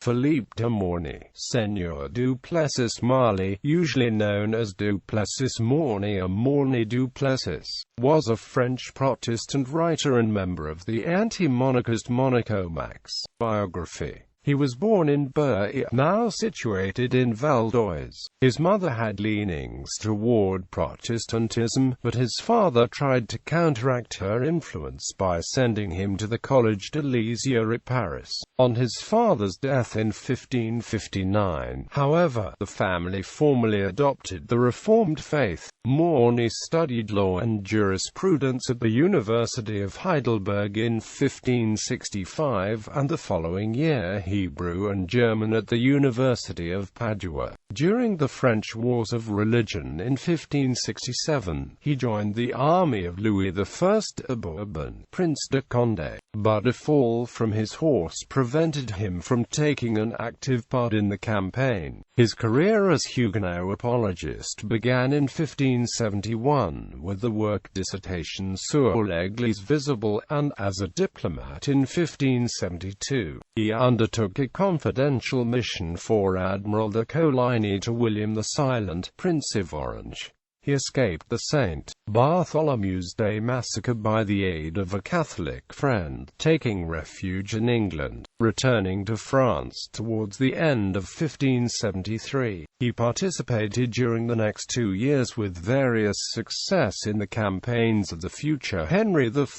Philippe de Mornay, seigneur Du Plessis-Marly, usually known as Du-Plessis-Mornay or Mornay Du Plessis, was a French Protestant writer and member of the anti-monarchist Monarchomaques. Biography. He was born in Burey, now situated in Val d'Oise. His mother had leanings toward Protestantism, but his father tried to counteract her influence by sending him to the Collège de Lisieux at Paris. On his father's death in 1559, however, the family formally adopted the Reformed faith. Mornay studied law and jurisprudence at the University of Heidelberg in 1565, and the following year Hebrew and German at the University of Padua. During the French Wars of Religion in 1567, he joined the army of Louis I de Bourbon, Prince de Condé, but a fall from his horse prevented him from taking an active part in the campaign. His career as Huguenot apologist began in 1571 with the work Dissertation sur l'Église visible, and as a diplomat in 1572. He undertook a confidential mission for Admiral de Coligny to William the Silent, Prince of Orange. He escaped the St. Bartholomew's Day massacre by the aid of a Catholic friend, taking refuge in England. Returning to France towards the end of 1573, he participated during the next 2 years with various success in the campaigns of the future Henry IV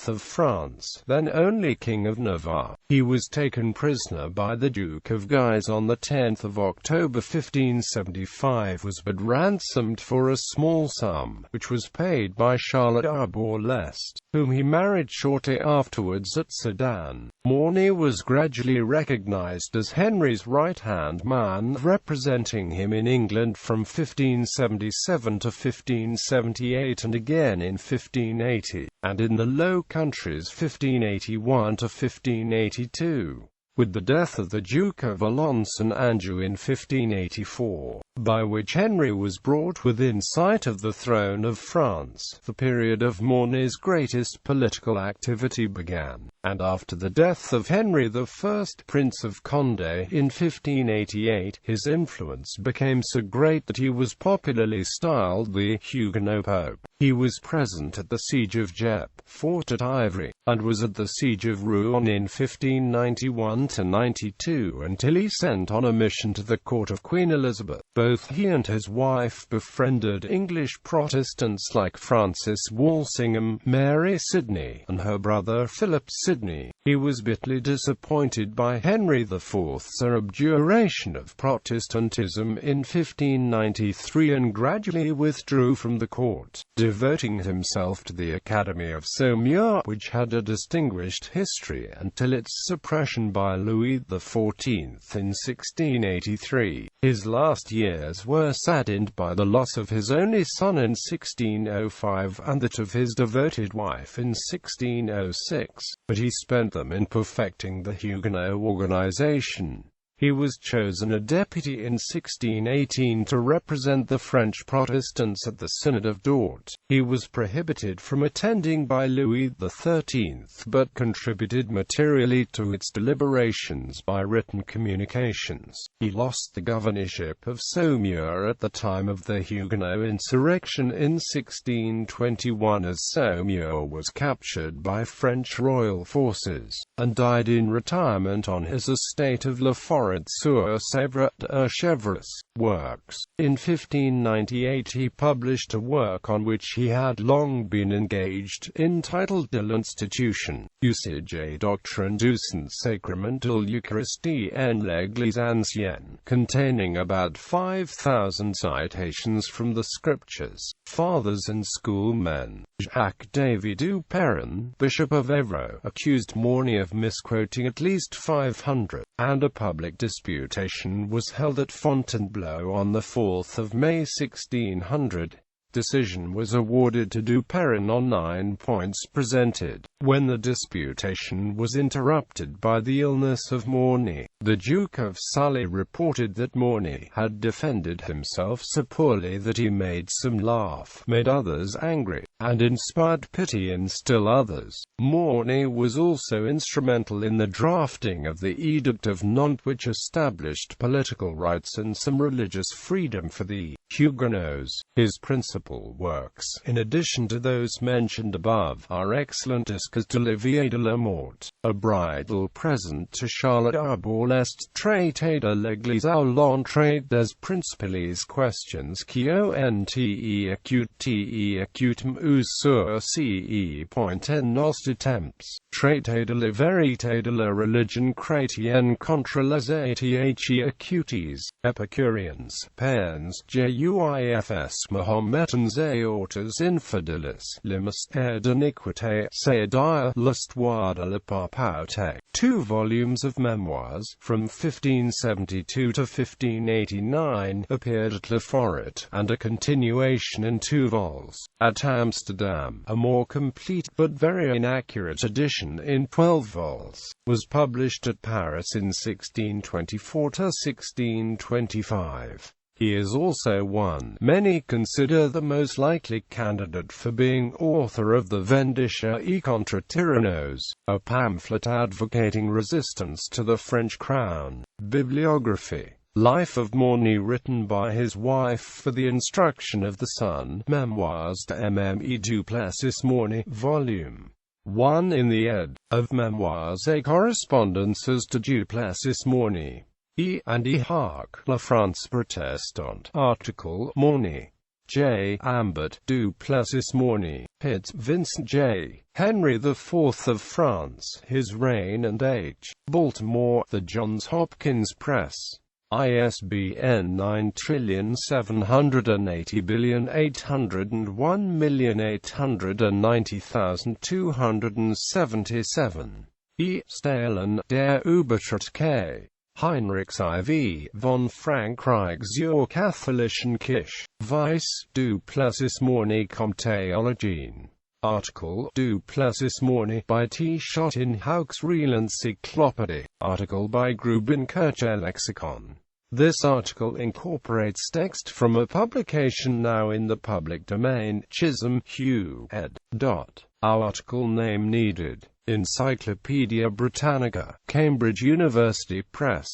of France, then only King of Navarre. He was taken prisoner by the Duke of Guise on 10 October 1575, was but ransomed for a small sum, which was paid by Charlotte Arbor-Leste, whom he married shortly afterwards at Sedan. Mornay was gradually recognized as Henry's right-hand man, representing him in England from 1577 to 1578 and again in 1580, and in the Low Countries 1581 to 1582. With the death of the Duke of Alençon-Anjou in 1584, by which Henry was brought within sight of the throne of France, the period of Mornay's greatest political activity began, and after the death of Henry I, Prince of Condé, in 1588, his influence became so great that he was popularly styled the Huguenot Pope. He was present at the Siege of Gep, fought at Ivry, and was at the Siege of Rouen in 1591–92 until he sent on a mission to the court of Queen Elizabeth. Both he and his wife befriended English Protestants like Francis Walsingham, Mary Sidney, and her brother Philip Sidney. He was bitterly disappointed by Henry IV's abjuration of Protestantism in 1593 and gradually withdrew from the court, devoting himself to the Academy of Saumur, which had a distinguished history until its suppression by Louis XIV in 1683. His last years were saddened by the loss of his only son in 1605 and that of his devoted wife in 1606, but he spent them in perfecting the Huguenot organization. He was chosen a deputy in 1618 to represent the French Protestants at the Synod of Dort. He was prohibited from attending by Louis XIII, but contributed materially to its deliberations by written communications. He lost the governorship of Saumur at the time of the Huguenot insurrection in 1621 as Saumur was captured by French royal forces, and died in retirement on his estate of La Forêt-sur-Sèvre Chevreuse. Works. In 1598 he published a work on which he had long been engaged, entitled De l'Institution, Usage et Doctrine du Saint-Sacrement de l'Eucharistie en l'Église ancienne, containing about 5,000 citations from the Scriptures. Fathers and schoolmen. Jacques-David du Perron, Bishop of Évreux, accused Mornay of misquoting at least 500, and a public disputation was held at Fontainebleau on 4 May 1600. Decision was awarded to Du-Plessis on 9 points presented. When the disputation was interrupted by the illness of Mornay, the Duke of Sully reported that Mornay had defended himself so poorly that he made some laugh, made others angry, and inspired pity in still others. Mornay was also instrumental in the drafting of the Edict of Nantes, which established political rights and some religious freedom for the Huguenots. His principal works, in addition to those mentioned above, are excellent discours d'Olivier de la Morte, a bridal present to Charlotte Arbor, l'Est, traité de l'Église à l'entrée des principales questions qui ont été accutem ou sur ce point en nos temps, traité de la vérité de la religion chrétienne contre les athées acutes, Epicureans, Pans, Juifs, Mahometans et autres infidèles, le mystère d'iniquité, c'est dire l'histoire de la papauté. 2 volumes of memoirs, from 1572 to 1589, appeared at Le Foret, and a continuation in 2 vols. At Amsterdam, a more complete, but very inaccurate edition in 12 vols, was published at Paris in 1624 to 1625. He is also one many consider the most likely candidate for being author of the Vindicia et contre Tyrannos, a pamphlet advocating resistance to the French crown. Bibliography. Life of Mornay, written by his wife for the instruction of the son. Memoirs de Mme Du-Plessis-Mornay, Volume 1 in the ed. of Memoirs et Correspondances de Du-Plessis-Mornay. And Hark, La France Protestant. Article, Mornay. J. Ambert, Du-Plessis-Mornay. Pitt, Vincent J. Henry IV of France, His Reign and Age. Baltimore, The Johns Hopkins Press. ISBN 9780801890277. E. Stahlen, Der Übertritt K. Heinrichs IV, von Frankreich zur katholischen Kirche. Weiss, Du-Plessis-Mornay Comtéologien. Article, Du-Plessis-Mornay, by T. Schott in Hauck's Real Encyclopédie. Article by Grubenkircher Lexicon. This article incorporates text from a publication now in the public domain. Chisholm, Hugh, ed. Our article name needed. Encyclopædia Britannica, Cambridge University Press.